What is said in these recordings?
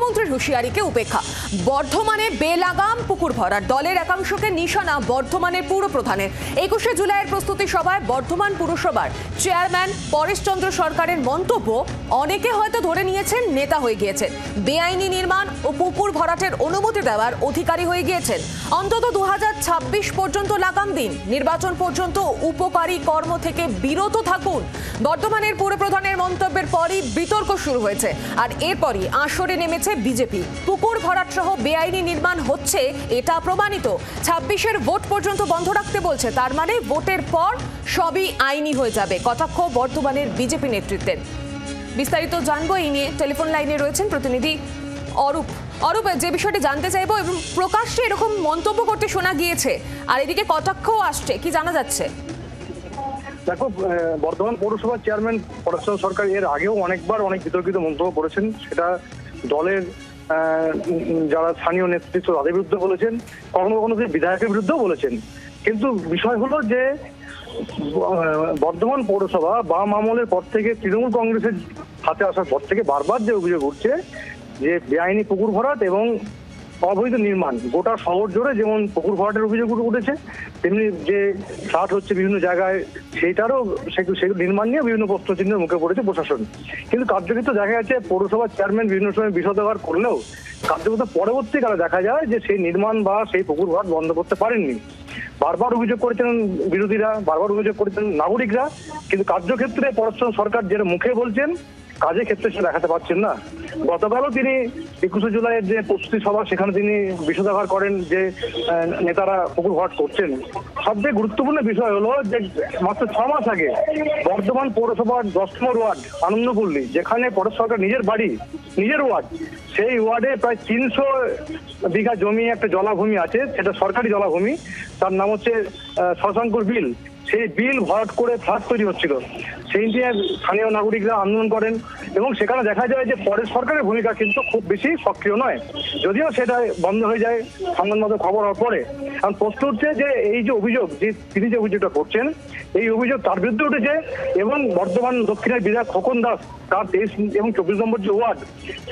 মুখ্যমন্ত্রীর হুঁশিয়ারিকে উপেক্ষা। বর্ধমানে বেলাগাম পুকুর ভরাট, দলের একাংশকে নিশানা বর্ধমানের পুর প্রধানের। 21শে জুলাইয়ের প্রস্তুতি সভায় বর্ধমান পুরসভার চেয়ারম্যান পরেশচন্দ্র সরকারের মন্তব্য অনেকে হয়তো ধরে নিয়েছেন নেতা হয়ে গিয়েছেন, বেআইনি নির্মাণ ও পুকুর ভরাটের অনুমতি দেওয়ার অধিকারী হয়ে গিয়েছেন। অন্তত 2026 পর্যন্ত লাগাম দিন, নির্বাচন পর্যন্ত উপকারী কর্ম থেকে বিরত থাকুন। বর্ধমানের পুর প্রধানের মন্তব্যের পরই বিতর্ক শুরু হয়েছে, আর এরপরই আসরে নেমেছে বিজেপি। পুকুর ভরাট সহ বেআইনি নির্মাণ হচ্ছে এটা প্রমাণিত। 26-এর ভোট পর্যন্ত বন্ধ রাখতে বলছে, তার মানে ভোটের পর সবই আইনি হয়ে যাবে, কটাক্ষ বর্ধমানের বিজেপি নেতৃত্বের। বিস্তারিত জানবো এই নিয়ে টেলিফোন লাইনে রয়েছেন প্রতিনিধি অরূপ। অরূপ, যে বিষয়টি জানতে চাইবো, এবং প্রকাশ্যে এরকম মন্তব্য করতে শোনা গিয়েছে আর এদিকে কটাক্ষও আসছে, কি জানা যাচ্ছে? দেখো, বর্ধমান পৌরসভার চেয়ারম্যান পরেশচন্দ্র সরকার এর আগেও অনেকবার অনেক বিতর্কিত মন্তব্য করেছেন। সেটা দলের যারা স্থানীয় নেতৃত্ব তাদের বিরুদ্ধে বলেছেন, কখনো কখনো বিধায়কের বিরুদ্ধেও বলেছেন। কিন্তু বিষয় হলো যে বর্ধমান পৌরসভা বাম আমলের পর থেকে তৃণমূল কংগ্রেসের হাতে আসার পর থেকে বারবার যে অভিযোগ উঠছে যে বেআইনি পুকুর ভরাট এবং অবৈধ নির্মাণ, গোটা শহর জুড়ে যেমন পুকুর ভরাটের অভিযোগ উঠেছে, তেমনি যে ফ্ল্যাট হচ্ছে বিভিন্ন জায়গায় সেইটারও সেগুলো নির্মাণ নিয়ে বিভিন্ন প্রশ্নচিহ্নের মুখে পড়েছে প্রশাসন। কিন্তু কার্যকৃত দেখা যাচ্ছে পৌরসভার চেয়ারম্যান বিভিন্ন সময় বিশদাগার করলেও কার্যকৃত পরবর্তীকালে দেখা যায় যে সেই নির্মাণ বা সেই পুকুর ভরাট বন্ধ করতে পারেননি। বারবার অভিযোগ করেছেন বিরোধীরা, বারবার অভিযোগ করেছেন নাগরিকরা, কিন্তু কার্যক্ষেত্রে পরেশচন্দ্র সরকার যেটা মুখে বলছেন কাজের ক্ষেত্রে সে দেখাতে পারছেন না। গতকালও তিনি 21শে জুলাইয়ের যে প্রস্তুতি সভা সেখানে তিনি বিষোদাগার করেন যে নেতারা পুকুর ভরাট করছেন। সবচেয়ে গুরুত্বপূর্ণ বিষয় হলো যে মাত্র 6 মাস আগে বর্ধমান পৌরসভার 10 নম্বর ওয়ার্ড আনন্দপল্লী, যেখানে পরেশ সরকার নিজের বাড়ি, নিজের ওয়ার্ড, সেই ওয়ার্ডে প্রায় 300 বিঘা জমি একটা জলাভূমি আছে, সেটা সরকারি জলাভূমি, তার নাম হচ্ছে শশাঙ্কুর বিল। সেই বিল ভরাট করে ফ্ল্যাট তৈরি হচ্ছিল। সেই নিয়ে স্থানীয় নাগরিকরা আন্দোলন করেন এবং সেখানে দেখা যায় যে পরেশ সরকারের ভূমিকা কিন্তু খুব বেশি সক্রিয় নয়, যদিও সেটা বন্ধ হয়ে যায় সংবাদ মাধ্যমে খবর হওয়ার পরে। কারণ প্রশ্ন উঠছে যে এই যে অভিযোগ, যে তিনি যে অভিযোগটা করছেন, এই অভিযোগ তার বিরুদ্ধে উঠেছে এবং বর্ধমান দক্ষিণের বিধায়ক খোকন দাস, তার 23 এবং 24 নম্বর যে ওয়ার্ড,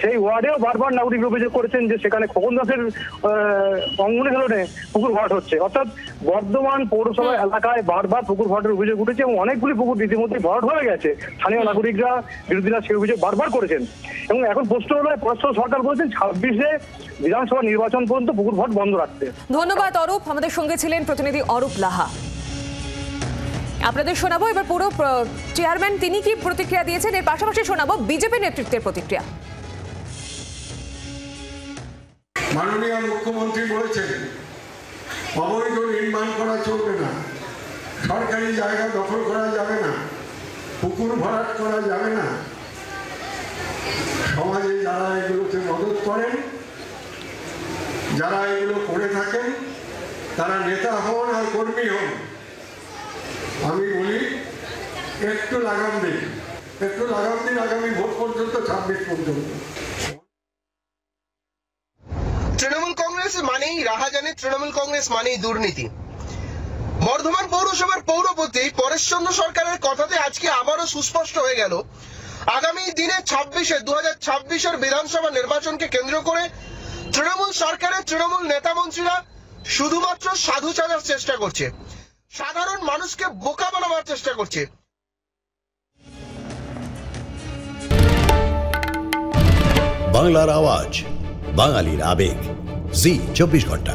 সেই ওয়ার্ডেও বারবার নাগরিক অভিযোগ করেছেন যে সেখানে খোকন দাসের অঙ্গনে পুকুর ভরাট হচ্ছে। অর্থাৎ বর্ধমান পৌরসভা এলাকায় বারবার পুকুর ভরাটের অভিযোগ উঠেছে এবং অনেকগুলি পুকুর ইতিমধ্যে ভরাট হয়ে গেছে। স্থানীয় নাগরিকরা, বিরোধীরা সেই অভিযোগ বারবার করেছেন। এবং এখন প্রশ্ন হলো পরেশচন্দ্র সরকার বলেছেন 26-এ বিধানসভা নির্বাচন পর্যন্ত পুকুর ভরাট বন্ধ রাখতে। ধন্যবাদ অরূপ, আমাদের সঙ্গে ছিলেন প্রতিনিধি অরূপ লাহা। আপনাদের শোনাবো এবার পুরো চেয়ারম্যান তিনি কি প্রতিক্রিয়া দিয়েছেন, এর পাশাপাশি শোনাবো বিজেপি নেতৃত্বের প্রতিক্রিয়া। মাননীয় মুখ্যমন্ত্রী বলেছেন অবৈধ নির্মাণ করা চলবে না, সরকারি জায়গা দখল করা যাবে না, পুকুর ভরাট করা যাবে না। সমাজে যারা এগুলোতে মদত করেন, যারা এগুলো করে থাকেন, তারা নেতা হন আর কর্মী হন, আমি বলি একটু লাগাম দিন, একটু লাগাম দিন আগামী ভোট পর্যন্ত, 26 পর্যন্ত। তৃণমূল কংগ্রেস মানেই রাহাজানি, তৃণমূল কংগ্রেস মানেই দুর্নীতি। বর্ধমান পৌরসভার পৌরপতি পরেশচন্দ্র সরকারের কথাতে আজকে আবারও সুস্পষ্ট হয়ে গেল আগামী দিনে 2026-এর বিধানসভা নির্বাচনকে কেন্দ্র করে তৃণমূল সরকারের তৃণমূল নেতা মন্ত্রীরা শুধুমাত্র সাধু সাজার চেষ্টা করছে, সাধারণ মানুষকে বোকা বানাবার চেষ্টা করছে। বাংলার আওয়াজ, বাঙালির আবেগ, জি 24 ঘন্টা।